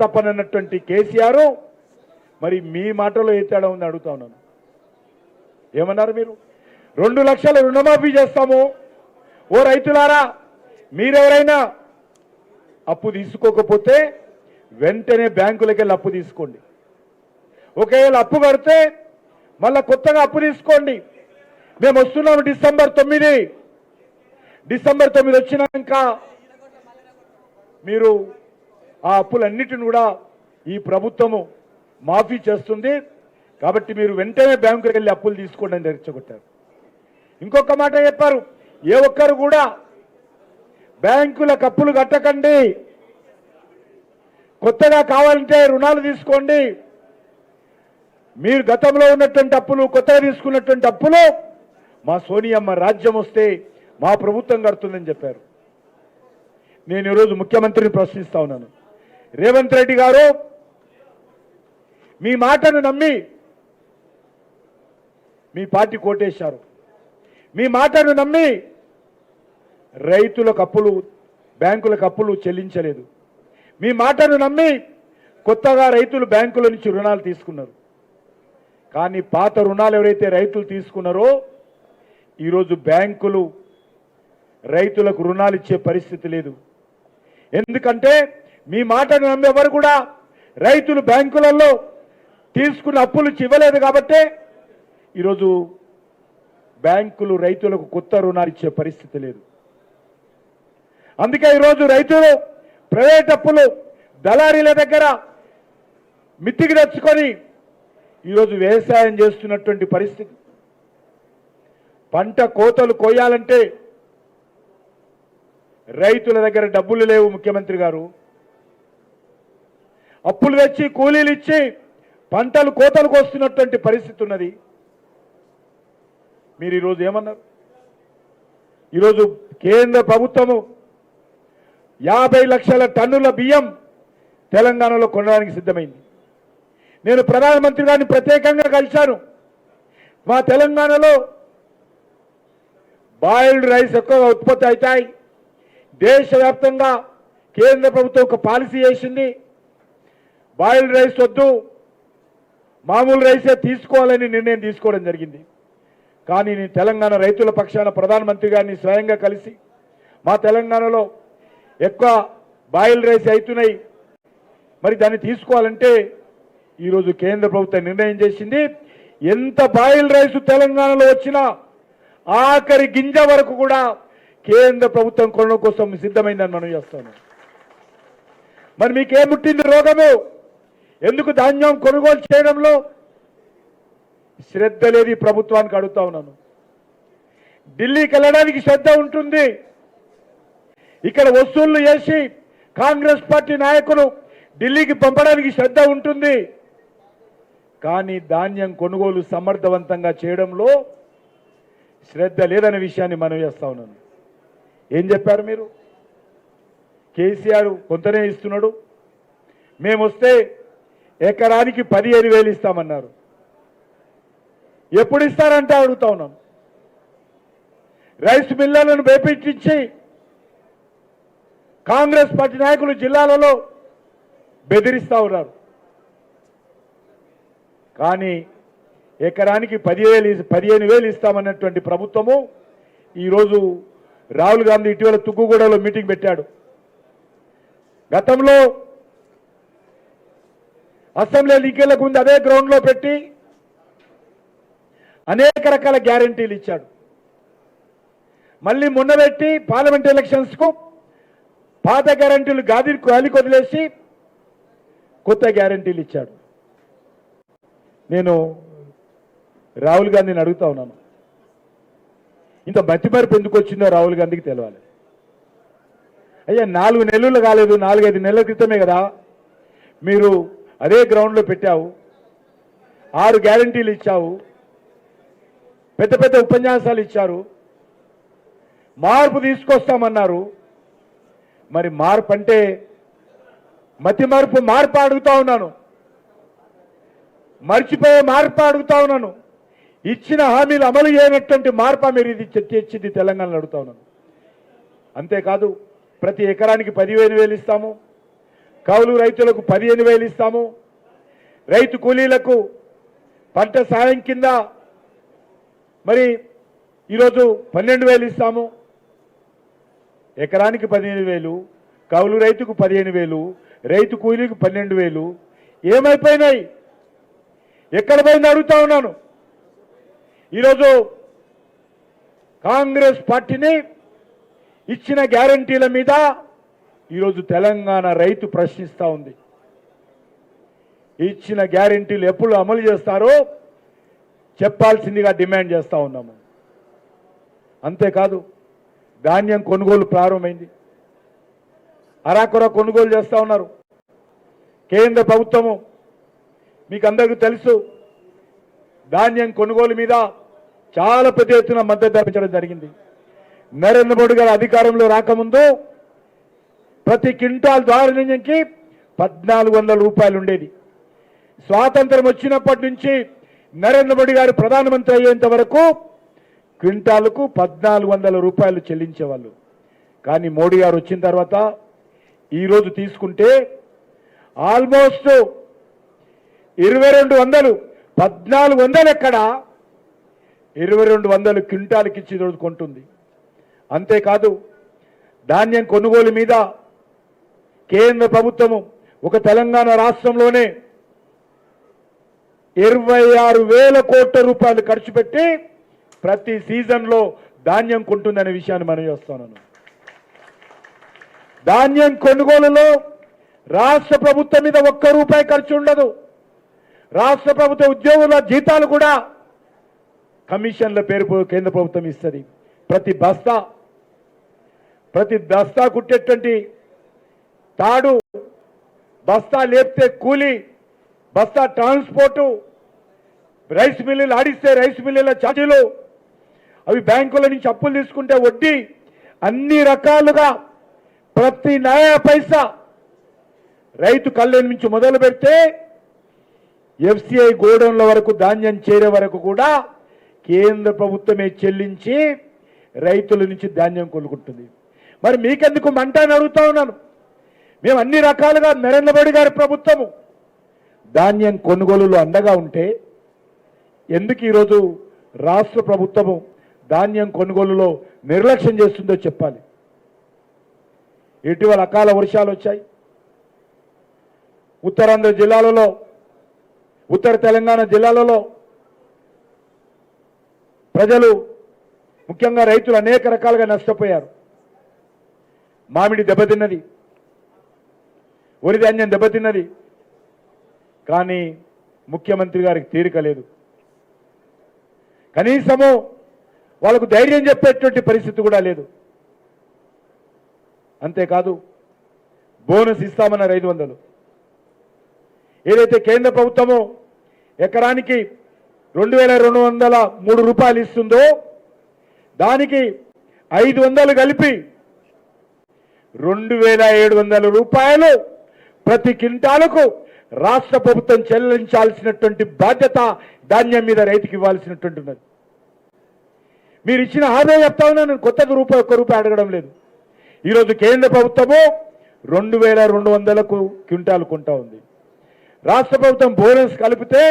తప్పనన్నటువంటి కేసీఆర్ మరి మీ మాటలో ఏ తేడా ఉంది అడుగుతా ఉన్నాను. ఏమన్నారు మీరు? 2 లక్షల రుణమాఫీ చేస్తాము. ఓ రైతులారా, మీరెవరైనా అప్పు తీసుకోకపోతే వెంటనే బ్యాంకులకి వెళ్ళి అప్పు తీసుకోండి. ఒకవేళ అప్పు కడితే మళ్ళా కొత్తగా అప్పు తీసుకోండి. మేము వస్తున్నాము డిసెంబర్ 9 వచ్చినాక మీరు ఆ అప్పులన్నిటిని కూడా ఈ ప్రభుత్వము మాఫీ చేస్తుంది. కాబట్టి మీరు వెంటనే బ్యాంకుకి వెళ్ళి అప్పులు తీసుకోండి అని రెచ్చగొట్టారు. ఇంకొక మాట చెప్పారు, ఏ ఒక్కరు కూడా బ్యాంకులకు అప్పులు కట్టకండి, కొత్తగా కావాలంటే రుణాలు తీసుకోండి. మీరు గతంలో ఉన్నటువంటి అప్పులు, కొత్తగా తీసుకున్నటువంటి అప్పులు మా సోనియమ్మ రాజ్యం వస్తే మా ప్రభుత్వం కడుతుందని చెప్పారు. నేను ఈరోజు ముఖ్యమంత్రిని ప్రశ్నిస్తా ఉన్నాను, రేవంత్ రెడ్డి గారు మీ మాటను నమ్మి మీ పార్టీ కోటేశారు. మీ మాటను నమ్మి రైతులకు అప్పులు, బ్యాంకులకు అప్పులు చెల్లించలేదు. మీ మాటను నమ్మి కొత్తగా రైతులు బ్యాంకుల నుంచి రుణాలు తీసుకున్నారు. కానీ పాత రుణాలు ఎవరైతే రైతులు తీసుకున్నారో ఈరోజు బ్యాంకులు రైతులకు రుణాలు ఇచ్చే పరిస్థితి లేదు. ఎందుకంటే మీ మాటను నమ్మి ఎవరు కూడా రైతులు బ్యాంకులలో తీసుకున్న అప్పులు ఇవ్వలేదు. కాబట్టి ఈరోజు బ్యాంకులు రైతులకు కొత్త రుణాలు ఇచ్చే పరిస్థితి లేదు. అందుకే ఈరోజు రైతులు ప్రైవేట్ అప్పులు దళారీల దగ్గర మిత్తికి తెచ్చుకొని ఈరోజు వ్యవసాయం చేస్తున్నటువంటి పరిస్థితి. పంట కోతలు కోయాలంటే రైతుల దగ్గర డబ్బులు లేవు. ముఖ్యమంత్రి గారు అప్పులు తెచ్చి కూలీలు ఇచ్చి పంటలు కోతలకు వస్తున్నటువంటి పరిస్థితి ఉన్నది. మీరు ఈరోజు ఏమన్నారు? ఈరోజు కేంద్ర ప్రభుత్వము 50 లక్షల టన్నుల బియ్యం తెలంగాణలో కొనడానికి సిద్ధమైంది. నేను ప్రధానమంత్రి గారిని ప్రత్యేకంగా కలిశాను. మా తెలంగాణలో బాయిల్డ్ రైస్ ఎక్కువగా ఉత్పత్తి అవుతాయి. దేశవ్యాప్తంగా కేంద్ర ప్రభుత్వం ఒక పాలసీ చేసింది, బాయిల్డ్ రైస్ వద్దు, మామూలు రైసే తీసుకోవాలని నిర్ణయం తీసుకోవడం జరిగింది. కానీ నేను తెలంగాణ రైతుల పక్షాన ప్రధానమంత్రి గారిని స్వయంగా కలిసి మా తెలంగాణలో ఎక్కువ బాయిల్డ్ రైస్ అవుతున్నాయి, మరి దాన్ని తీసుకోవాలంటే ఈరోజు కేంద్ర ప్రభుత్వం నిర్ణయం చేసింది, ఎంత బాయిల్డ్ రైస్ తెలంగాణలో వచ్చినా ఆఖరి గింజ వరకు కూడా కేంద్ర ప్రభుత్వం కొనడం కోసం సిద్ధమైందని మనం చేస్తాను. మరి మీకేం పుట్టింది రోగము? ఎందుకు ధాన్యం కొనుగోలు చేయడంలో శ్రద్ధ లేదు ప్రభుత్వానికి అడుగుతా ఉన్నాను. ఢిల్లీకి వెళ్ళడానికి శ్రద్ధ ఉంటుంది, ఇక్కడ వసూళ్లు చేసి కాంగ్రెస్ పార్టీ నాయకులు ఢిల్లీకి పంపడానికి శ్రద్ధ ఉంటుంది. కానీ ధాన్యం కొనుగోలు సమర్థవంతంగా చేయడంలో శ్రద్ధ లేదనే విషయాన్ని మనం చేస్తా ఉన్నాను. ఏం చెప్పారు మీరు? కేసీఆర్ కొంతనే ఇస్తున్నాడు, మేము వస్తే ఎకరానికి 15,000 ఇస్తామన్నారు. ఎప్పుడు ఇస్తారంటే అడుగుతా ఉన్నాం. రైస్ మిల్లర్లను బేపించి కాంగ్రెస్ పార్టీ నాయకులు జిల్లాలలో బెదిరిస్తా ఉన్నారు. కానీ ఎకరానికి 15,000 ఇస్తామన్నటువంటి ప్రభుత్వము ఈరోజు రాహుల్ గాంధీ ఇటీవల తుక్కుగూడలో మీటింగ్ పెట్టాడు. గతంలో అసెంబ్లీ ఎన్నికలకు ముందు అదే గ్రౌండ్లో పెట్టి అనేక రకాల గ్యారంటీలు ఇచ్చాడు. మళ్ళీ మొన్న పెట్టి పార్లమెంట్ ఎలక్షన్స్కు పాత గ్యారంటీలు గాలికి వదిలేసి కొత్త గ్యారంటీలు ఇచ్చాడు. నేను రాహుల్ గాంధీని అడుగుతా ఉన్నాను, ఇంత మతిమరుపు ఎందుకు వచ్చిందో రాహుల్ గాంధీకి తెలవాలి. అయ్యా 4 నెలలు కాలేదు, 4-5 నెలల క్రితమే కదా మీరు అదే గ్రౌండ్లో పెట్టావు, 6 గ్యారంటీలు ఇచ్చావు, పెద్ద పెద్ద ఉపన్యాసాలు ఇచ్చారు, మార్పు తీసుకొస్తామన్నారు. మరి మార్పు అంటే మార్పు అడుగుతా ఉన్నాను, మర్చిపోయే మార్పు అడుగుతా ఉన్నాను. ఇచ్చిన హామీలు అమలు చేయనటువంటి మార్పు మీరు ఇది తెచ్చింది తెలంగాణలో అడుగుతా ఉన్నాను. అంతేకాదు ప్రతి ఎకరానికి 15,000 ఇస్తాము, కౌలు రైతులకు 15,000 ఇస్తాము. రైతు కూలీలకు పంట సాయం కింద మరి ఈరోజు 12,000 ఇస్తాము. ఎకరానికి 15,000, కౌలు రైతుకు 15,000, రైతు కూలీకి 12,000. ఏమైపోయినాయి? ఎక్కడ పోయింది అడుగుతా ఉన్నాను. ఈరోజు కాంగ్రెస్ పార్టీని ఇచ్చిన గ్యారంటీల మీద ఈరోజు తెలంగాణ రైతు ప్రశ్నిస్తూ ఉంది. ఇచ్చిన గ్యారంటీలు ఎప్పుడు అమలు చేస్తారో చెప్పాల్సిందిగా డిమాండ్ చేస్తూ ఉన్నాము. అంతేకాదు, ధాన్యం కొనుగోలు ప్రారంభమైంది. అరాకొర కొనుగోలు చేస్తూ ఉన్నారు. కేంద్ర ప్రభుత్వము మీకు అందరికీ తెలుసు, ధాన్యం కొనుగోలు మీద చాలా పెద్ద ఎత్తున మద్దతు పెంచడం జరిగింది. నరేంద్ర మోడీ గారు అధికారంలో రాకముందు ప్రతి క్వింటాల్ ధాన్యంకి 1,400 రూపాయలు ఉండేది. స్వాతంత్రం వచ్చినప్పటి నుంచి నరేంద్ర మోడీ గారు ప్రధానమంత్రి అయ్యేంత వరకు క్వింటాలకు 1,400 రూపాయలు చెల్లించేవాళ్ళు. కానీ మోడీ గారు వచ్చిన తర్వాత ఈరోజు తీసుకుంటే ఆల్మోస్ట్ 2,200, 1,400 ఎక్కడ 2,200 క్వింటాలకి ఇచ్చి ఈరోజు కొంటుంది. అంతేకాదు, ధాన్యం కొనుగోలు మీద కేంద్ర ప్రభుత్వము ఒక తెలంగాణ రాష్ట్రంలోనే 26,000 కోట్ల రూపాయలు ఖర్చు పెట్టి ప్రతి సీజన్లో ధాన్యం కొంటుందనే విషయాన్ని మనం చేస్తున్నాను. ధాన్యం కొనుగోలులో రాష్ట్ర ప్రభుత్వం మీద 1 రూపాయి ఖర్చు ఉండదు. రాష్ట్ర ప్రభుత్వ ఉద్యోగుల జీతాలు కూడా కమిషన్ల పేరు కేంద్ర ప్రభుత్వం ఇస్తుంది. ప్రతి బస్తా కుట్టేటువంటి తాడు, బస్తా లేపితే కూలి, బస్తా ట్రాన్స్పోర్టు, రైస్ మిల్లులు ఆడిస్తే రైస్ మిల్లుల ఛార్జీలు, అవి బ్యాంకుల నుంచి అప్పులు తీసుకుంటే వడ్డీ, అన్ని రకాలుగా ప్రతి నయా పైసా రైతు కళ్ళ నుంచి మొదలు పెడితే ఎఫ్సిఐ గోడౌన్ల వరకు ధాన్యం చేరే వరకు కూడా కేంద్ర ప్రభుత్వమే చెల్లించి రైతుల నుంచి ధాన్యం కొనుక్కుంటుంది. మరి మీకెందుకు మంట అని అడుగుతా ఉన్నాను. మేము అన్ని రకాలుగా నరేంద్ర మోడీ గారి ప్రభుత్వము ధాన్యం కొనుగోలులో అండగా ఉంటే ఎందుకు ఈరోజు రాష్ట్ర ప్రభుత్వము ధాన్యం కొనుగోలులో నిర్లక్ష్యం చేస్తుందో చెప్పాలి. ఇటీవల అకాల వర్షాలు వచ్చాయి. ఉత్తరాంధ్ర జిల్లాలలో, ఉత్తర తెలంగాణ జిల్లాలలో ప్రజలు, ముఖ్యంగా రైతులు అనేక రకాలుగా నష్టపోయారు. మామిడి దెబ్బతిన్నది, వరి ధాన్యం దెబ్బతిన్నది. కానీ ముఖ్యమంత్రి గారికి తీరిక లేదు. కనీసము వాళ్ళకు ధైర్యం చెప్పేటువంటి పరిస్థితి కూడా లేదు. అంతేకాదు, బోనస్ ఇస్తామన్నారు 500. ఏదైతే కేంద్ర ప్రభుత్వము ఎకరానికి 2,203 రూపాయలు ఇస్తుందో దానికి 500 కలిపి 2,700 రూపాయలు ప్రతి క్వింటాలకు రాష్ట్ర ప్రభుత్వం చెల్లించాల్సినటువంటి బాధ్యత ధాన్యం మీద రైతుకి ఇవ్వాల్సినటువంటి ఉన్నది. మీరు ఇచ్చిన హామీ చెప్తా ఉన్నా, నేను కొత్తగా ఒక్క రూపాయి అడగడం లేదు. ఈరోజు కేంద్ర ప్రభుత్వము 2,200కు క్వింటాలు కొంటా ఉంది. రాష్ట్ర ప్రభుత్వం బోనస్ కలిపితే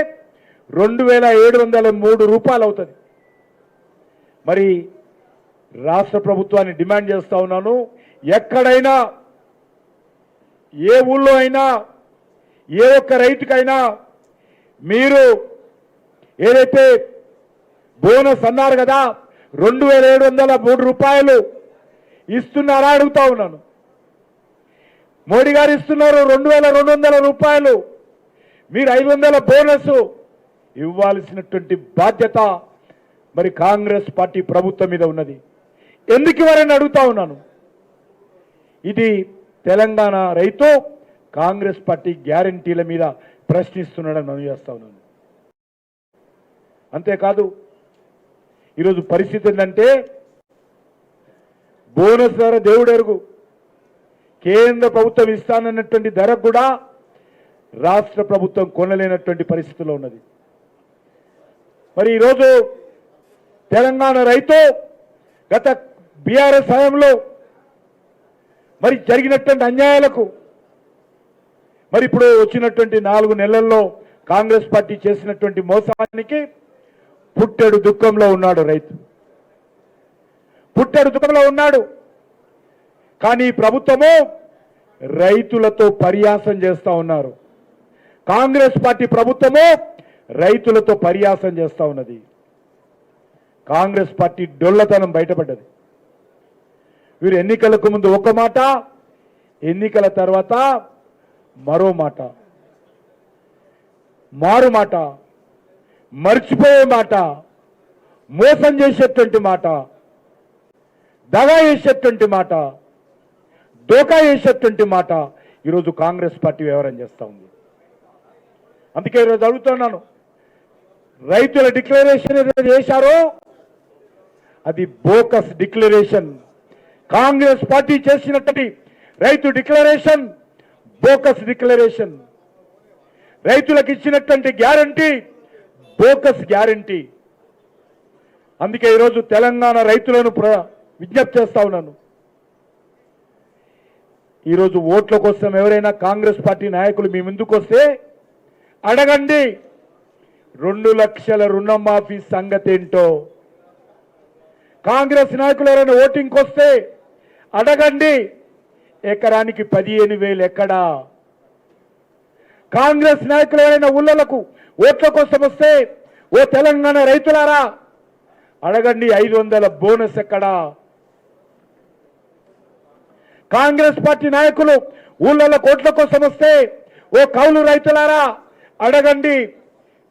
2,703 రూపాయలు అవుతుంది. మరి రాష్ట్ర ప్రభుత్వాన్ని డిమాండ్ చేస్తా ఉన్నాను, ఎక్కడైనా ఏ ఊళ్ళో అయినా ఏ ఒక్క రైతుకైనా మీరు ఏదైతే బోనస్ అన్నారు కదా 2,703 రూపాయలు ఇస్తున్నారా అడుగుతా ఉన్నాను. మోడీ గారు ఇస్తున్నారు 2,200 రూపాయలు, మీరు 500 బోనస్ ఇవ్వాల్సినటువంటి బాధ్యత మరి కాంగ్రెస్ పార్టీ ప్రభుత్వం మీద ఉన్నది. ఎందుకు ఇవ్వరని అడుగుతా ఉన్నాను. ఇది తెలంగాణ రైతు కాంగ్రెస్ పార్టీ గ్యారంటీల మీద ప్రశ్నిస్తున్నాడని మనం చేస్తా ఉన్నాను. అంతేకాదు, ఈరోజు పరిస్థితి ఏంటంటే బోనస్ ధర దేవుడు ఎరుగు, కేంద్ర ప్రభుత్వం ఇస్తానన్నటువంటి ధర కూడా రాష్ట్ర ప్రభుత్వం కొనలేనటువంటి పరిస్థితిలో ఉన్నది. మరి ఈరోజు తెలంగాణ రైతు గత బీఆర్ఎస్ హయాంలో మరి జరిగినటువంటి అన్యాయాలకు మరి ఇప్పుడు వచ్చినటువంటి 4 నెలల్లో కాంగ్రెస్ పార్టీ చేసినటువంటి మోసానికి పుట్టెడు దుఃఖంలో ఉన్నాడు రైతు. పుట్టెడు దుఃఖంలో ఉన్నాడు. కానీ ప్రభుత్వము రైతులతో పరిహాసం చేస్తా ఉన్నారు. కాంగ్రెస్ పార్టీ ప్రభుత్వము రైతులతో పరిహాసం చేస్తా ఉన్నది. కాంగ్రెస్ పార్టీ డొల్లతనం బయటపడ్డది. వీరు ఎన్నికలకు ముందు ఒక మాట, ఎన్నికల తర్వాత మరో మాట, మారు మాట, మర్చిపోయే మాట, మోసం చేసేటువంటి మాట, దగా చేసేటువంటి మాట, దోకా చేసేటువంటి మాట ఈరోజు కాంగ్రెస్ పార్టీ వ్యవహారం చేస్తూ ఉంది. అందుకే ఈరోజు అడుగుతున్నాను, రైతుల డిక్లరేషన్ ఏదైతే చేశారో అది బోకస్ డిక్లరేషన్. కాంగ్రెస్ పార్టీ చేసినటువంటి రైతు డిక్లరేషన్ బోకస్ డిక్లరేషన్. రైతులకు ఇచ్చినటువంటి గ్యారంటీ బోకస్ గ్యారంటీ. అందుకే ఈరోజు తెలంగాణ రైతులను విజ్ఞప్తి చేస్తా ఉన్నాను. ఈరోజు ఓట్ల కోసం ఎవరైనా కాంగ్రెస్ పార్టీ నాయకులు మీ ముందుకు వస్తే అడగండి 2 లక్షల రుణమాఫీ సంగతి ఏంటో. కాంగ్రెస్ నాయకులు ఎవరైనా ఓటింగ్కి వస్తే అడగండి ఎకరానికి 15,000 ఎక్కడా. కాంగ్రెస్ నాయకులు ఎవరైనా ఊళ్ళకు ఓట్ల కోసం వస్తే ఓ తెలంగాణ రైతులారా అడగండి 500 బోనస్ ఎక్కడా. కాంగ్రెస్ పార్టీ నాయకులు ఊళ్ళ ఓట్ల కోసం వస్తే ఓ కౌలు రైతులారా అడగండి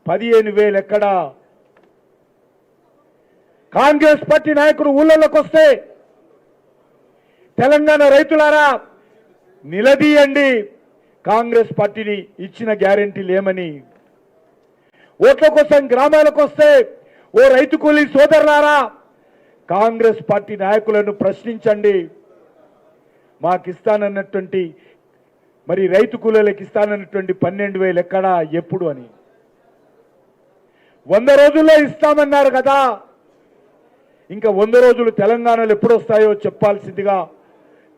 15,000 ఎక్కడా. కాంగ్రెస్ పార్టీ నాయకులు ఊళ్ళలోకి వస్తే తెలంగాణ రైతులారా నిలదీయండి కాంగ్రెస్ పార్టీని ఇచ్చిన గ్యారెంటీలు ఏమని. ఓట్ల కోసం గ్రామాలకు వస్తే ఓ రైతు కూలీ సోదరులారా కాంగ్రెస్ పార్టీ నాయకులను ప్రశ్నించండి. మాకిస్తానన్నటువంటి మరి రైతు కూలీలకు ఇస్తానన్నటువంటి 12,000 ఎక్కడా ఎప్పుడు అని. 100 రోజుల్లో ఇస్తామన్నారు కదా, ఇంకా 100 రోజులు తెలంగాణలో ఎప్పుడు వస్తాయో చెప్పాల్సిందిగా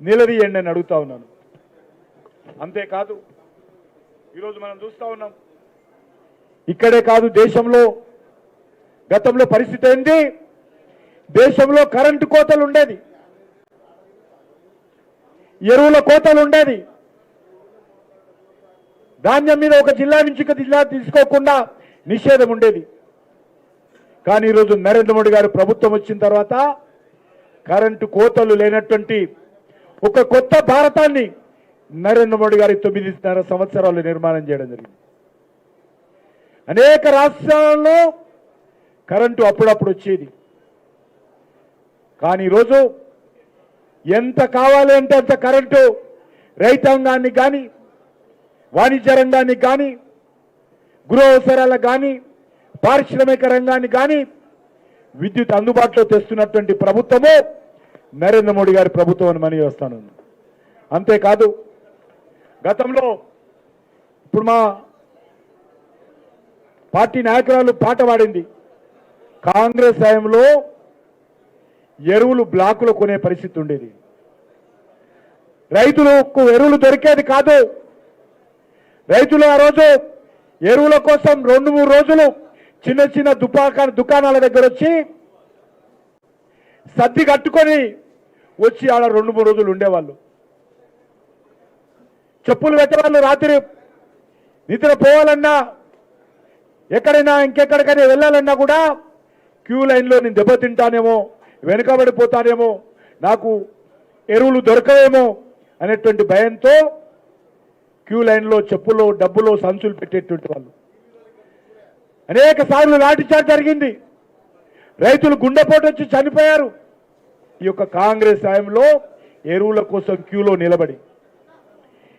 నిలదీయండి అని అడుగుతా ఉన్నాను. అంతేకాదు ఈరోజు మనం చూస్తా ఉన్నాం, ఇక్కడే కాదు దేశంలో గతంలో పరిస్థితి ఏంది. దేశంలో కరెంటు కోతలు ఉండేది, ఎరువుల కోతలు ఉండేది, ధాన్యం మీద ఒక జిల్లా నుంచి ఒక జిల్లా తీసుకోకుండా నిషేధం ఉండేది. కానీ ఈరోజు నరేంద్ర మోడీ గారు ప్రభుత్వం వచ్చిన తర్వాత కరెంటు కోతలు లేనటువంటి ఒక కొత్త భారతాన్ని నరేంద్ర మోడీ గారి 9.5 సంవత్సరాలు నిర్మాణం చేయడం జరిగింది. అనేక రాష్ట్రాల్లో కరెంటు అప్పుడప్పుడు వచ్చేది. కానీ ఈరోజు ఎంత కావాలి అంటే అంత కరెంటు రైతాంగానికి కానీ వాణిజ్య రంగానికి కానీ గృహ అవసరాలకు కానీ పారిశ్రామిక రంగానికి కానీ విద్యుత్ అందుబాటులో తెస్తున్నటువంటి ప్రభుత్వము నరేంద్ర మోడీ గారి ప్రభుత్వం అని మనవి చేస్తాను. అంతేకాదు గతంలో ఇప్పుడు మా పార్టీ నాయకురాలు పాట పాడింది, కాంగ్రెస్ హయాంలో ఎరువులు బ్లాకులో కొనే పరిస్థితి ఉండేది. రైతులకు ఎరువులు దొరికేది కాదు. రైతులు ఆ రోజు ఎరువుల కోసం 2-3 రోజులు చిన్న చిన్న దుకాణాల దగ్గర వచ్చి సర్ది కట్టుకొని వచ్చి ఆడ 2-3 రోజులు ఉండేవాళ్ళు. చెప్పులు పెట్టేవాళ్ళు. రాత్రి నిద్ర పోవాలన్నా ఎక్కడైనా ఇంకెక్కడికైనా వెళ్ళాలన్నా కూడా క్యూ లైన్లో నేను దెబ్బతింటానేమో, వెనుకబడిపోతానేమో, నాకు ఎరువులు దొరకవేమో అనేటువంటి భయంతో క్యూ లైన్లో చెప్పులు డబ్బులు సంచులు పెట్టేటువంటి వాళ్ళు. అనేక సార్లు లాఠీచార్జ్ జరిగింది. రైతులు గుండెపోటు వచ్చి చనిపోయారు. ఈ యొక్క కాంగ్రెస్ హయాంలో ఎరువుల కోసం క్యూలో నిలబడి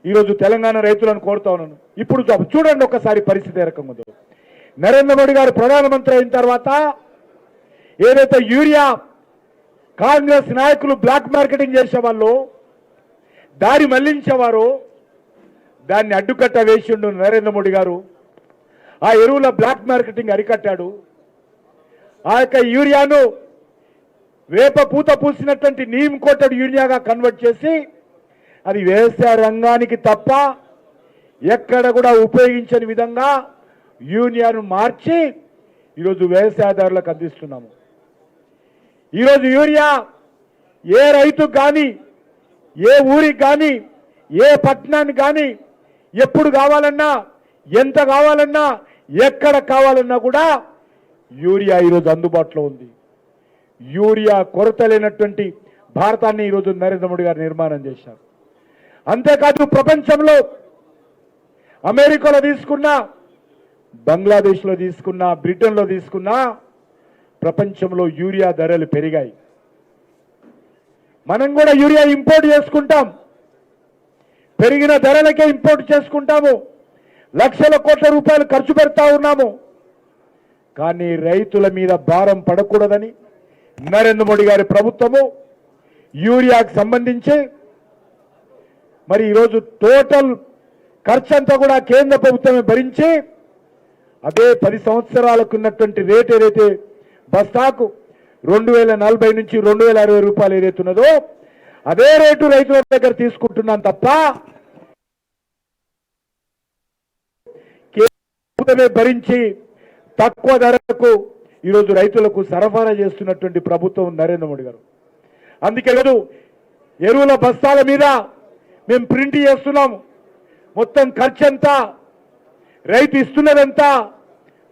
ఈరోజు తెలంగాణ రైతులను కోరుతా ఉన్నాను. ఇప్పుడు చూడండి ఒకసారి పరిస్థితి ఏ రకంగా ఉందో. నరేంద్ర మోడీ గారు ప్రధానమంత్రి అయిన తర్వాత ఏదైతే యూరియా కాంగ్రెస్ నాయకులు బ్లాక్ మార్కెటింగ్ చేసేవాళ్ళు, దారి మళ్లించేవారు, దాన్ని అడ్డుకట్ట వేసిండు నరేంద్ర మోడీ గారు. ఆ ఎరువుల బ్లాక్ మార్కెటింగ్ అరికట్టాడు. ఆ యొక్క యూరియాను వేప పూత పూసినటువంటి నీమ్ కోటెడ్ యూరియాగా కన్వర్ట్ చేసి అది వ్యవసాయ రంగానికి తప్ప ఎక్కడ కూడా ఉపయోగించని విధంగా యూరియాను మార్చి ఈరోజు వ్యవసాయదారులకు అందిస్తున్నాము. ఈరోజు యూరియా ఏ రైతుకు కానీ, ఏ ఊరికి కానీ, ఏ పట్టణానికి కానీ ఎప్పుడు కావాలన్నా, ఎంత కావాలన్నా, ఎక్కడ కావాలన్నా కూడా యూరియా ఈరోజు అందుబాటులో ఉంది. యూరియా కొరత లేనటువంటి భారతాన్ని ఈరోజు నరేంద్ర మోడీ గారు నిర్మాణం చేశారు. అంతేకాదు ప్రపంచంలో అమెరికాలో తీసుకున్నా, బంగ్లాదేశ్లో తీసుకున్నా, బ్రిటన్లో తీసుకున్నా ప్రపంచంలో యూరియా ధరలు పెరిగాయి. మనం కూడా యూరియా ఇంపోర్ట్ చేసుకుంటాం, పెరిగిన ధరలకే ఇంపోర్ట్ చేసుకుంటాము, లక్షల కోట్ల రూపాయలు ఖర్చు పెడతా ఉన్నాము. కానీ రైతుల మీద భారం పడకూడదని నరేంద్ర మోడీ గారి ప్రభుత్వము యూరియాకు సంబంధించి మరి ఈరోజు టోటల్ ఖర్చంతా కూడా కేంద్ర ప్రభుత్వమే భరించి అదే 10 సంవత్సరాలకు ఉన్నటువంటి రేట్ ఏదైతే బస్తాకు 2040 నుంచి 2060 రూపాయలు ఏదైతున్నదో అదే రేటు రైతుల దగ్గర తీసుకుంటున్నాం తప్ప ప్రభుత్వమే భరించి తక్కువ ధరకు ఈరోజు రైతులకు సరఫరా చేస్తున్నటువంటి ప్రభుత్వం నరేంద్ర మోడీ గారు. అందుకే కాదు ఎరువుల బస్తాల మీద మేము ప్రింట్ చేస్తున్నాము. మొత్తం ఖర్చంతా రైతు ఇస్తున్నదంతా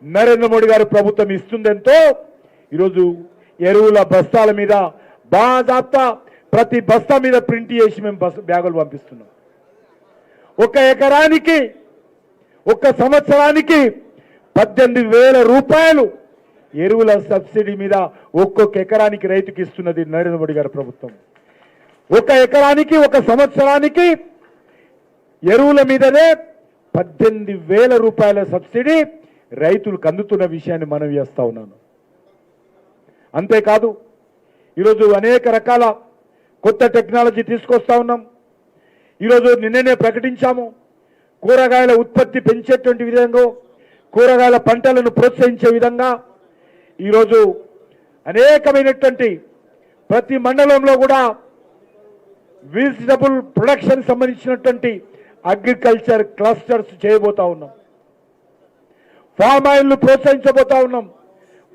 నరేంద్ర మోడీ గారు ప్రభుత్వం ఇస్తుందంతో ఈరోజు ఎరువుల బస్తాల మీద బాజాప్తా ప్రతి బస్తా మీద ప్రింట్ చేసి మేము బ్యాగులు పంపిస్తున్నాం. ఒక ఎకరానికి ఒక సంవత్సరానికి 18,000 రూపాయలు ఎరువుల సబ్సిడీ మీద ఒక్కొక్క ఎకరానికి రైతుకి ఇస్తున్నది నరేంద్ర మోడీ గారి ప్రభుత్వం. ఒక ఎకరానికి ఒక సంవత్సరానికి ఎరువుల మీదనే 18,000 రూపాయల సబ్సిడీ రైతులకు అందుతున్న విషయాన్ని మనం చేస్తా ఉన్నాను. అంతేకాదు ఈరోజు అనేక రకాల కొత్త టెక్నాలజీ తీసుకొస్తా ఉన్నాం. ఈరోజు నిన్ననే ప్రకటించాము, కూరగాయల ఉత్పత్తి పెంచేటువంటి విధంగా, కూరగాయల పంటలను ప్రోత్సహించే విధంగా ఈరోజు అనేకమైనటువంటి ప్రతి మండలంలో కూడా వెజిటబుల్ ప్రొడక్షన్ సంబంధించినటువంటి అగ్రికల్చర్ క్లస్టర్స్ చేయబోతా ఉన్నాం. ఫామ్ ఆయిల్ను ప్రోత్సహించబోతా ఉన్నాం.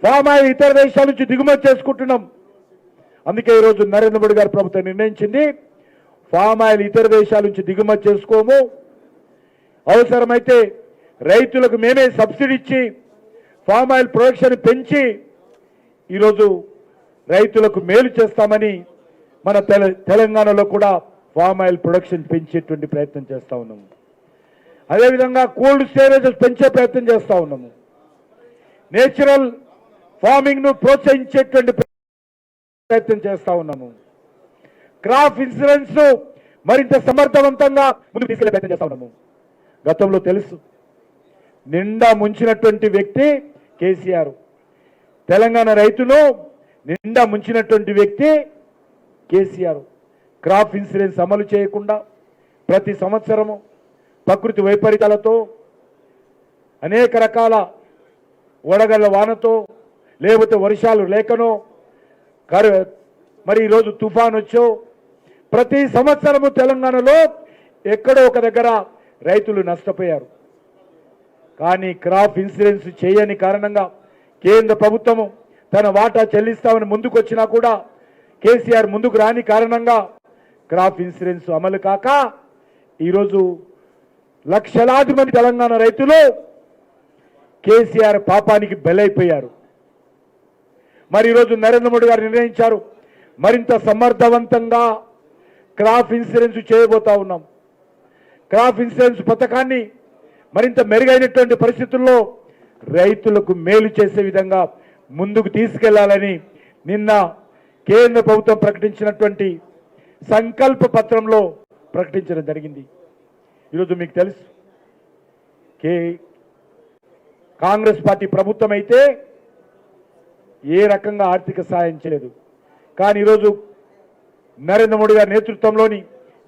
ఫామ్ ఆయిల్ ఇతర దేశాల నుంచి దిగుమతి చేసుకుంటున్నాం. అందుకే ఈరోజు నరేంద్ర మోడీ గారి ప్రభుత్వం నిర్ణయించింది, ఫామ్ ఆయిల్ ఇతర దేశాల నుంచి దిగుమతి చేసుకోము, అవసరమైతే రైతులకు మేమే సబ్సిడీ ఇచ్చి ఫామ్ ఆయిల్ ప్రొడక్షన్ పెంచి ఈరోజు రైతులకు మేలు చేస్తామని మన తెలంగాణలో కూడా ఫామ్ ఆయిల్ ప్రొడక్షన్ పెంచేటువంటి ప్రయత్నం చేస్తూ ఉన్నాము. అదేవిధంగా కోల్డ్ స్టోరేజెస్ పెంచే ప్రయత్నం చేస్తూ ఉన్నాము. నేచురల్ ఫార్మింగ్ను ప్రోత్సహించేటువంటి ప్రయత్నం చేస్తూ ఉన్నాము. క్రాప్ ఇన్సూరెన్స్ మరింత సమర్థవంతంగా ముందుకు తీసుకెళ్లే ప్రయత్నం చేస్తూ ఉన్నాము. గతంలో తెలుసు, నిండా ముంచినటువంటి వ్యక్తి కేసీఆర్. తెలంగాణ రైతులు నిండా ముంచినటువంటి వ్యక్తి కేసీఆర్. క్రాప్ ఇన్సూరెన్స్ అమలు చేయకుండా ప్రతి సంవత్సరము ప్రకృతి వైపరీత్యాలతో, అనేక రకాల వడగళ్ల వానతో, లేకపోతే వర్షాలు లేకనో, మరి ఈరోజు తుఫాన్ వచ్చో ప్రతి సంవత్సరము తెలంగాణలో ఎక్కడో ఒక దగ్గర రైతులు నష్టపోయారు. కానీ క్రాప్ ఇన్సూరెన్స్ చేయని కారణంగా కేంద్ర ప్రభుత్వము తన వాటా చెల్లిస్తామని ముందుకు వచ్చినా కూడా కేసీఆర్ ముందుకు రాని కారణంగా క్రాప్ ఇన్సూరెన్స్ అమలు కాక ఈరోజు లక్షలాది మంది తెలంగాణ రైతులు కేసీఆర్ పాపానికి బలైపోయారు. మరి ఈరోజు నరేంద్ర మోడీ గారు నిర్ణయించారు, మరింత సమర్థవంతంగా క్రాప్ ఇన్సూరెన్స్ చేయబోతా ఉన్నాం. క్రాప్ ఇన్సూరెన్స్ పథకాన్ని మరింత మెరుగైనటువంటి పరిస్థితుల్లో రైతులకు మేలు చేసే విధంగా ముందుకు తీసుకెళ్లాలని నిన్న కేంద్ర ప్రభుత్వం ప్రకటించినటువంటి సంకల్ప పత్రంలో ప్రకటించడం జరిగింది. ఈరోజు మీకు తెలుసు, కాంగ్రెస్ పార్టీ ప్రభుత్వం అయితే ఏ రకంగా ఆర్థిక సాయం చేయలేదు. కానీ ఈరోజు నరేంద్ర మోడీ గారి నేతృత్వంలోని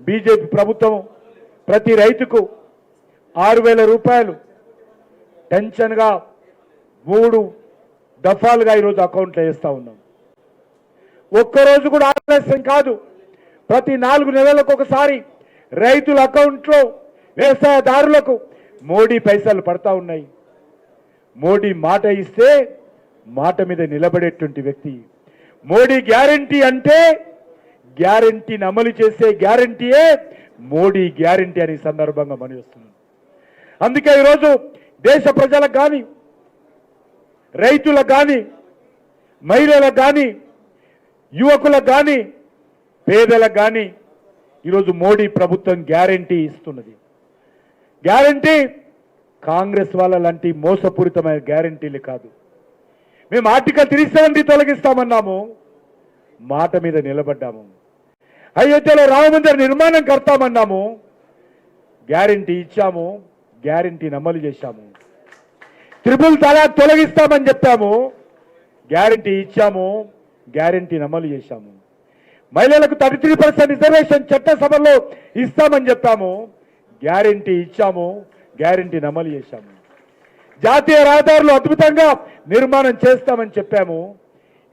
బీజేపీ ప్రభుత్వం ప్రతి రైతుకు 6,000 రూపాయలు టెన్షన్గా 3 దఫాలుగా ఈరోజు అకౌంట్లో వేస్తూ ఉన్నాం. ఒక్కరోజు కూడా ఆలస్యం కాదు. ప్రతి 4 నెలలకు ఒకసారి రైతుల అకౌంట్లో వ్యవసాయదారులకు మోడీ పైసలు పడతా ఉన్నాయి. మోడీ మాట ఇస్తే మాట మీద నిలబడేటువంటి వ్యక్తి. మోడీ గ్యారంటీ అంటే గ్యారంటీని అమలు చేసే గ్యారంటీయే మోడీ గ్యారంటీ అనే సందర్భంగా మనవిస్తున్నాను. అందుకే ఈరోజు దేశ ప్రజలకు కానీ, రైతులకు కానీ, మహిళలకు కానీ, యువకులకు కానీ, పేదలకు కానీ ఈరోజు మోడీ ప్రభుత్వం గ్యారంటీ ఇస్తున్నది. గ్యారంటీ కాంగ్రెస్ వాళ్ళ లాంటి మోసపూరితమైన గ్యారంటీలు కాదు. మేము ఆర్టికల్ 370 తొలగిస్తామన్నాము, మాట మీద నిలబడ్డాము. అయోధ్యలో రామ మందిర నిర్మాణం కడతామన్నాము, గ్యారంటీ ఇచ్చాము, గ్యారంటీని అమలు చేశాము. త్రిపుల్ తలాక్ తొలగిస్తామని చెప్పాము, గ్యారంటీ ఇచ్చాము, గ్యారంటీని అమలు చేశాము. మహిళలకు 33% రిజర్వేషన్ చట్టసభలో ఇస్తామని చెప్పాము, గ్యారంటీ ఇచ్చాము, గ్యారంటీని అమలు చేశాము. జాతీయ రహదారులు అద్భుతంగా నిర్మాణం చేస్తామని చెప్పాము,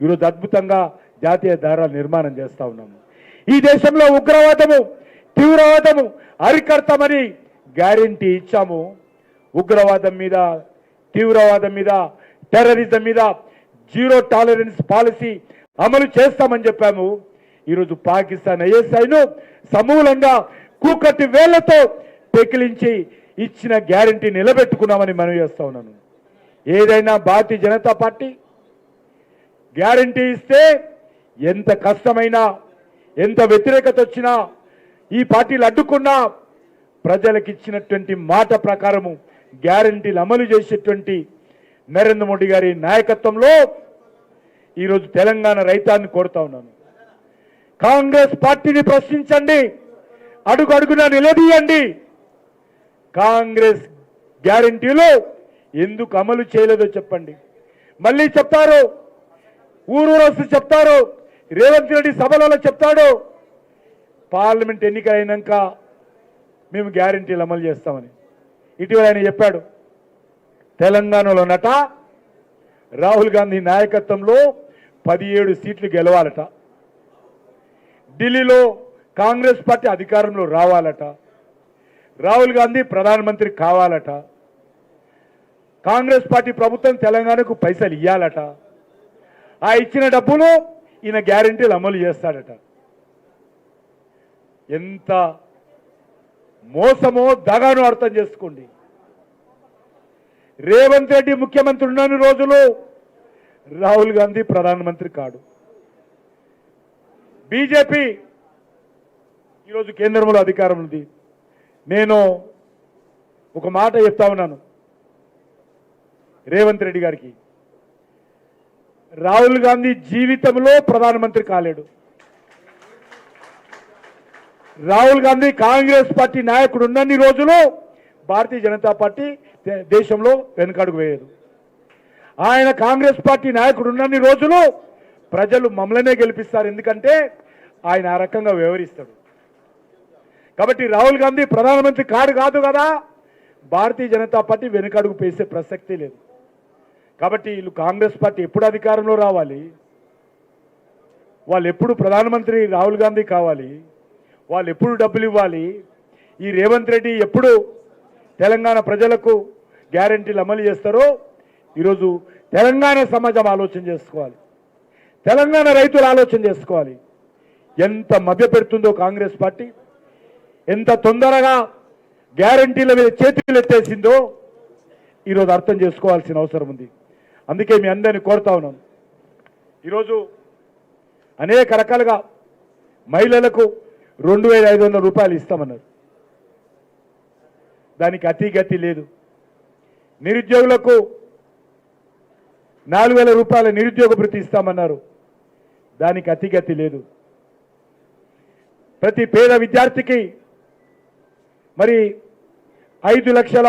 ఈరోజు అద్భుతంగా జాతీయ రహదారుల నిర్మాణం చేస్తా ఉన్నాము. ఈ దేశంలో ఉగ్రవాదము, తీవ్రవాదము అరికడతామని గ్యారంటీ ఇచ్చాము. ఉగ్రవాదం మీద, తీవ్రవాదం మీద, టెర్రరిజం మీద జీరో టాలరెన్స్ పాలసీ అమలు చేస్తామని చెప్పాము. ఈరోజు పాకిస్తాన్ ఐఎస్ఐను సమూలంగా కూకటి వేళ్లతో పెకిలించి ఇచ్చిన గ్యారంటీ నిలబెట్టుకున్నామని మనవి చేస్తా ఉన్నాను. ఏదైనా భారతీయ జనతా పార్టీ గ్యారంటీ ఇస్తే ఎంత కష్టమైనా, ఎంత వ్యతిరేకత వచ్చినా, ఈ పార్టీలు అడ్డుకున్నా ప్రజలకు ఇచ్చినటువంటి మాట ప్రకారము గ్యారంటీలు అమలు చేసేటువంటి నరేంద్ర మోడీ గారి నాయకత్వంలో ఈరోజు తెలంగాణ రైతాన్ని కోరుతా ఉన్నాను. కాంగ్రెస్ పార్టీని ప్రశ్నించండి, అడుగు అడుగునా నిలదీయండి. కాంగ్రెస్ గ్యారంటీలు ఎందుకు అమలు చేయలేదో చెప్పండి. మళ్ళీ చెప్తారు, ఊరూరొస్తూ చెప్తారు, రేవంత్ రెడ్డి సభలలో చెప్తాడు, పార్లమెంట్ ఎన్నికలైనాక మేము గ్యారంటీలు అమలు చేస్తామని. ఇటీవల ఆయన చెప్పాడు, తెలంగాణలో నట రాహుల్ గాంధీ నాయకత్వంలో 17 సీట్లు గెలవాలట, ఢిల్లీలో కాంగ్రెస్ పార్టీ అధికారంలో రావాలట, రాహుల్ గాంధీ ప్రధానమంత్రి కావాలట, కాంగ్రెస్ పార్టీ ప్రభుత్వం తెలంగాణకు పైసలు ఇవ్వాలట, ఆ ఇచ్చిన డబ్బులు ఈయన గ్యారంటీలు అమలు చేస్తాడట. ఎంత మోసమో దగానో అర్థం చేసుకోండి. రేవంత్ రెడ్డి ముఖ్యమంత్రి ఉన్నన్ని రోజులు రాహుల్ గాంధీ ప్రధానమంత్రి కాడు. బీజేపీ ఈరోజు కేంద్రంలో అధికారం ఉంది. నేను ఒక మాట చెప్తా ఉన్నాను రేవంత్ రెడ్డి గారికి, రాహుల్ గాంధీ జీవితంలో ప్రధానమంత్రి కాలేడు. రాహుల్ గాంధీ కాంగ్రెస్ పార్టీ నాయకుడు ఉన్నన్ని రోజులు భారతీయ జనతా పార్టీ దేశంలో వెనుకడుగు వేయదు. ఆయన కాంగ్రెస్ పార్టీ నాయకుడు ఉన్నన్ని రోజులు ప్రజలు మమ్మల్నే గెలిపిస్తారు, ఎందుకంటే ఆయన ఆ రకంగా వ్యవహరిస్తాడు. కాబట్టి రాహుల్ గాంధీ ప్రధానమంత్రి కాదు కదా, భారతీయ జనతా పార్టీ వెనుకడుగు వేసే ప్రసక్తి లేదు. కాబట్టి వీళ్ళు కాంగ్రెస్ పార్టీ ఎప్పుడు అధికారంలో రావాలి, వాళ్ళు ఎప్పుడు ప్రధానమంత్రి రాహుల్ గాంధీ కావాలి, వాళ్ళు ఎప్పుడు డబ్బులు ఇవ్వాలి, ఈ రేవంత్ రెడ్డి ఎప్పుడు తెలంగాణ ప్రజలకు గ్యారంటీలు అమలు చేస్తారో ఈరోజు తెలంగాణ సమాజం ఆలోచన చేసుకోవాలి, తెలంగాణ రైతులు ఆలోచన చేసుకోవాలి. ఎంత మభ్యపెడుతుందో కాంగ్రెస్ పార్టీ, ఎంత తొందరగా గ్యారంటీల మీద చేతులు ఎత్తేసిందో ఈరోజు అర్థం చేసుకోవాల్సిన అవసరం ఉంది. అందుకే మీ అందరినీ కోరుతా ఉన్నాను, ఈరోజు అనేక రకాలుగా మహిళలకు 2500 రూపాయలు ఇస్తామన్నారు, దానికి అతిగతి లేదు. నిరుద్యోగులకు 4000 రూపాయల నిరుద్యోగ భృతి ఇస్తామన్నారు, దానికి అతిగతి లేదు. ప్రతి పేద విద్యార్థికి మరి 5 లక్షల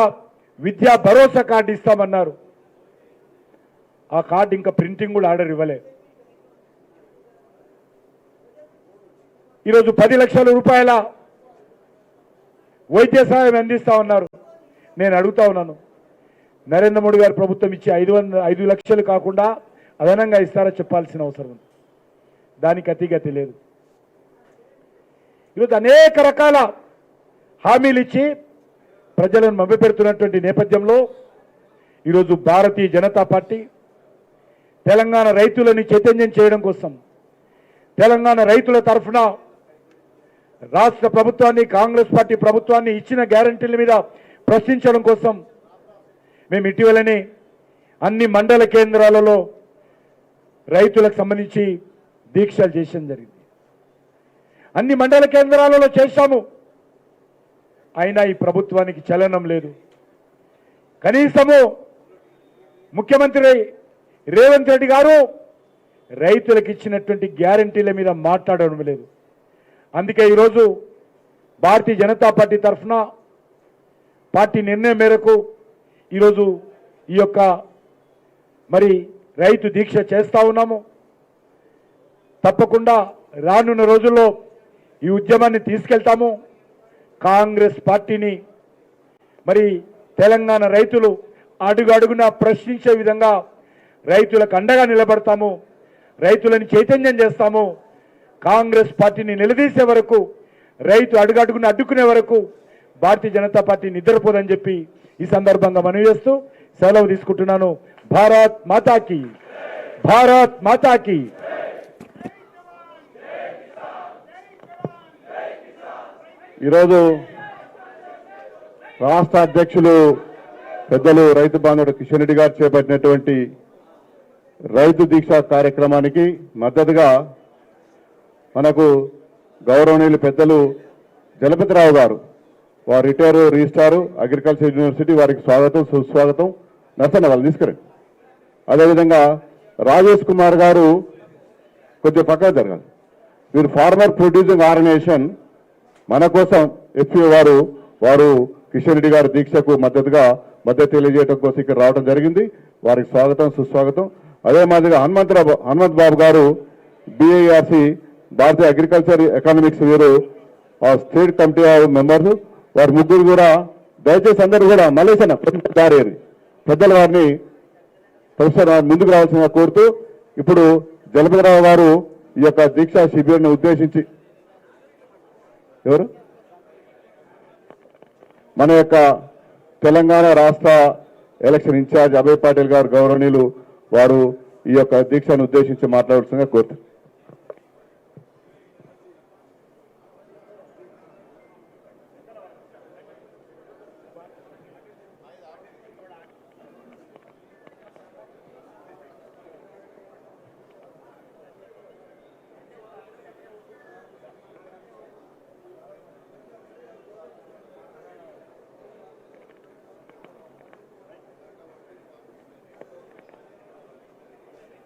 విద్యా భరోసా కార్డు ఇస్తామన్నారు, ఆ కార్డు ఇంకా ప్రింటింగ్ కూడా ఆర్డర్ ఇవ్వలే. ఈరోజు 10 లక్షల రూపాయల వైద్య సహాయం అందిస్తా ఉన్నారు. నేను అడుగుతా ఉన్నాను, నరేంద్ర మోడీ గారి ప్రభుత్వం ఇచ్చే 5 లక్షలు కాకుండా అదనంగా ఇస్తారా చెప్పాల్సిన అవసరం ఉంది, దానికి అతిగతి లేదు. ఈరోజు అనేక రకాల హామీలు ఇచ్చి ప్రజలను మభ్యపెడుతున్నటువంటి నేపథ్యంలో ఈరోజు భారతీయ జనతా పార్టీ తెలంగాణ రైతులని చైతన్యం చేయడం కోసం తెలంగాణ రైతుల తరఫున రాష్ట్ర ప్రభుత్వాన్ని కాంగ్రెస్ పార్టీ ప్రభుత్వాన్ని ఇచ్చిన గ్యారంటీల మీద ప్రశ్నించడం కోసం మేము ఇటీవలనే అన్ని మండల కేంద్రాలలో రైతులకు సంబంధించి దీక్షలు చేయడం జరిగింది. అన్ని మండల కేంద్రాలలో చేశాము. అయినా ఈ ప్రభుత్వానికి చలనం లేదు. కనీసము ముఖ్యమంత్రి రేవంత్ రెడ్డి గారు రైతులకు ఇచ్చినటువంటి గ్యారంటీల మీద మాట్లాడడం లేదు. అందుకే ఈరోజు భారతీయ జనతా పార్టీ తరఫున పార్టీ నిర్ణయం మేరకు ఈరోజు ఈ యొక్క మరి రైతు దీక్ష చేస్తూ ఉన్నాము. తప్పకుండా రానున్న రోజుల్లో ఈ ఉద్యమాన్ని తీసుకెళ్తాము. కాంగ్రెస్ పార్టీని మరి తెలంగాణ రైతులు అడుగు అడుగున ప్రశ్నించే విధంగా రైతులకు అండగా నిలబడతాము. రైతులను చైతన్యం చేస్తాము. కాంగ్రెస్ పార్టీని నిలదీసే వరకు, రైతు అడుగడుగున అడ్డుకునే వరకు భారతీయ జనతా పార్టీ నిద్రపోదని చెప్పి ఈ సందర్భంగా మనవి చేస్తూ సెలవు తీసుకుంటున్నాను. భారత్ మాతాకి, భారత్ మాతాకి. ఈరోజు రాష్ట్ర అధ్యక్షులు పెద్దలు రైతు బాంధవుడు కిషన్ రెడ్డి గారు చేపట్టినటువంటి రైతు దీక్ష కార్యక్రమానికి మద్దతుగా మనకు గౌరవనీయులు పెద్దలు జలపతిరావు గారు, వారు రిటైర్ రిజిస్ట్రారు అగ్రికల్చర్ యూనివర్సిటీ, వారికి స్వాగతం సుస్వాగతం. నర్సన్న వాళ్ళు తీసుకురండి. అదేవిధంగా రాజేష్ కుమార్ గారు కొద్దిగా పక్కన జరగాలి. వీరు ఫార్మర్ ప్రొడ్యూసింగ్ ఆర్గనైజేషన్ మన కోసం ఎఫ్ఏ వారు కిషన్ రెడ్డి గారి దీక్షకు మద్దతు తెలియజేయడం కోసం ఇక్కడ రావడం జరిగింది. వారికి స్వాగతం సుస్వాగతం. అదే మాదిరిగా హనుమంత్ బాబు గారు బిఐఆర్సి భారతీయ అగ్రికల్చర్ ఎకనామిక్స్, వీరు స్టేట్ కమిటీ మెంబర్స్. వారి ముగ్గురు కూడా దయచేసి అందరూ కూడా మలేసిన పెద్దల వారిని ప్రొఫెసర్ ముందుకు రావాల్సిందిగా కోరుతూ ఇప్పుడు జలపతిరావు గారు ఈ యొక్క దీక్షా శిబిరాన్ని ఉద్దేశించి ఎవరు మన యొక్క తెలంగాణ రాష్ట్ర ఎలక్షన్ ఇన్ఛార్జ్ అభయ్ పాటిల్ గారు గౌరవనీయులు వారు ఈ యొక్క దీక్షను ఉద్దేశించి మాట్లాడుతుందిగా కోరుతారు.